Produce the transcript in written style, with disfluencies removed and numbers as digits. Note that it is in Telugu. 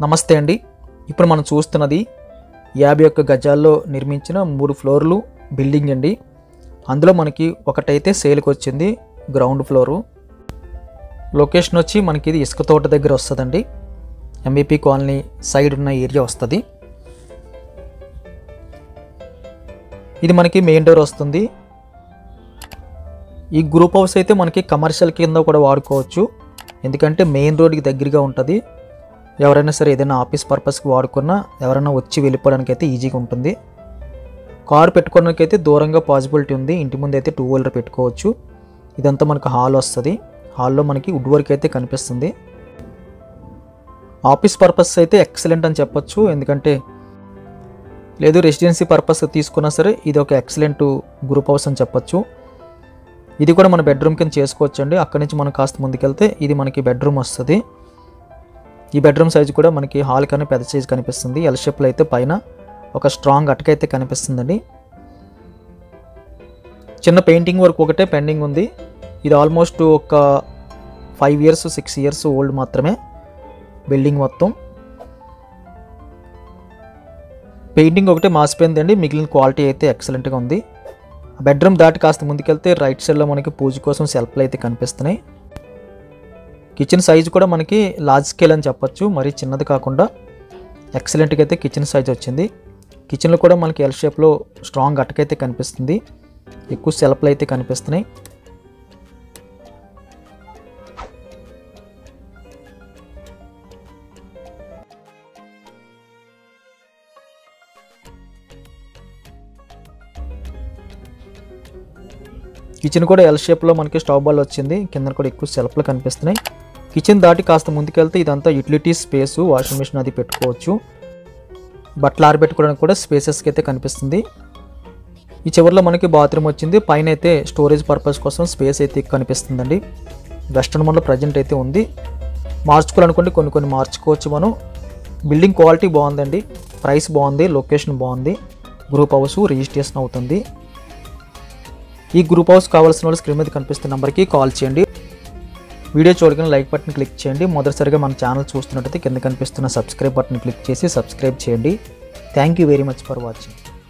నమస్తే అండి. ఇప్పుడు మనం చూస్తున్నది 51 గజాల్లో నిర్మించిన 3 ఫ్లోర్లు బిల్డింగ్ అండి. అందులో మనకి ఒకటైతే సేల్కి వచ్చింది, గ్రౌండ్ ఫ్లోరు. లొకేషన్ వచ్చి మనకి ఇది ఇసుక తోట దగ్గర వస్తుందండి. ఎంబీపీ కాలనీ సైడ్ ఉన్న ఏరియా వస్తుంది. ఇది మనకి మెయిన్ డోర్ వస్తుంది. ఈ గ్రూప్ హౌస్ అయితే మనకి కమర్షియల్ కింద కూడా వాడుకోవచ్చు, ఎందుకంటే మెయిన్ రోడ్కి దగ్గరగా ఉంటుంది. ఎవరైనా సరే ఏదైనా ఆఫీస్ పర్పస్కి వాడుకున్నా ఎవరైనా వచ్చి వెళ్ళిపోవడానికి అయితే ఈజీగా ఉంటుంది. కారు పెట్టుకోవడానికి అయితే దూరంగా పాసిబిలిటీ ఉంది. ఇంటి ముందు అయితే 2 వీలర్ పెట్టుకోవచ్చు. ఇదంతా మనకు హాల్ వస్తుంది. హాల్లో మనకి వుడ్ వర్క్ అయితే కనిపిస్తుంది. ఆఫీస్ పర్పస్ అయితే ఎక్సలెంట్ అని చెప్పొచ్చు, ఎందుకంటే లేదు రెసిడెన్సీ పర్పస్ తీసుకున్నా సరే ఇది ఒక ఎక్సలెంట్ గ్రూప్ హౌస్ అని చెప్పొచ్చు. ఇది కూడా మన బెడ్రూమ్ కింద చేసుకోవచ్చు అండి. అక్కడి నుంచి మనం కాస్త ముందుకెళ్తే ఇది మనకి బెడ్రూమ్ వస్తుంది. ఈ బెడ్రూమ్ సైజు కూడా మనకి హాల్ కన్నా పెద్ద సైజు కనిపిస్తుంది. ఎల్ షేప్లో అయితే పైన ఒక స్ట్రాంగ్ అటకైతే కనిపిస్తుందండి. చిన్న పెయింటింగ్ వర్క్ ఒకటే పెండింగ్ ఉంది. ఇది ఆల్మోస్ట్ ఒక 5 ఇయర్స్ 6 ఇయర్స్ ఓల్డ్ మాత్రమే బిల్డింగ్ మొత్తం. పెయింటింగ్ ఒకటే మాసిపోయిందండి, మిగిలిన క్వాలిటీ అయితే ఎక్సలెంట్గా ఉంది. బెడ్రూమ్ దాటి కాస్త ముందుకెళ్తే రైట్ సైడ్లో మనకి పూజ కోసం సెల్ఫ్లు అయితే కనిపిస్తున్నాయి. కిచెన్ సైజు కూడా మనకి లార్జ్ స్కేల్ అని చెప్పొచ్చు, మరీ చిన్నది కాకుండా ఎక్సలెంట్గా అయితే కిచెన్ సైజ్ వచ్చింది. కిచెన్లో కూడా మనకి ఎల్ షేప్లో స్ట్రాంగ్ అటకైతే కనిపిస్తుంది. ఎక్కువ సెల్ఫ్లు అయితే కనిపిస్తున్నాయి. కిచెన్ కూడా ఎల్ షేప్లో మనకి స్టవ్ బాల్ వచ్చింది. కింద కూడా ఎక్కువ సెల్ఫ్లు కనిపిస్తున్నాయి. కిచెన్ దాటి కాస్త ముందుకెళ్తే ఇదంతా యూటిలిటీ స్పేసు, వాషింగ్ మిషన్ అది పెట్టుకోవచ్చు. బట్టలు ఆరబెట్టుకోవడానికి కూడా స్పేసెస్కి అయితే కనిపిస్తుంది. ఈ చివరిలో మనకి బాత్రూమ్ వచ్చింది. పైన అయితే స్టోరేజ్ పర్పస్ కోసం స్పేస్ అయితే కనిపిస్తుందండి. వెస్టర్న్ మోడ్లో ప్రజెంట్ అయితే ఉంది. మార్చుకోవాలనుకోండి కొన్ని మార్చుకోవచ్చు మనం. బిల్డింగ్ క్వాలిటీ బాగుందండి, ప్రైస్ బాగుంది, లొకేషన్ బాగుంది. గ్రూప్ హౌస్ రిజిస్ట్రేషన్ అవుతుంది. ఈ గ్రూప్ హౌస్ కావాల్సిన వాళ్ళు స్క్రీన్ మీద కనిపిస్తున్న నెంబర్కి కాల్ చేయండి. వీడియో చూడగానే లైక్ బటన్ క్లిక్ చేయండి. మొదటిసారిగా మన ఛానల్ చూస్తున్నట్టయితే కింద కనిపిస్తున్న సబ్స్క్రైబ్ బటన్ క్లిక్ చేసి సబ్స్క్రైబ్ చేయండి. Thank you very much for watching.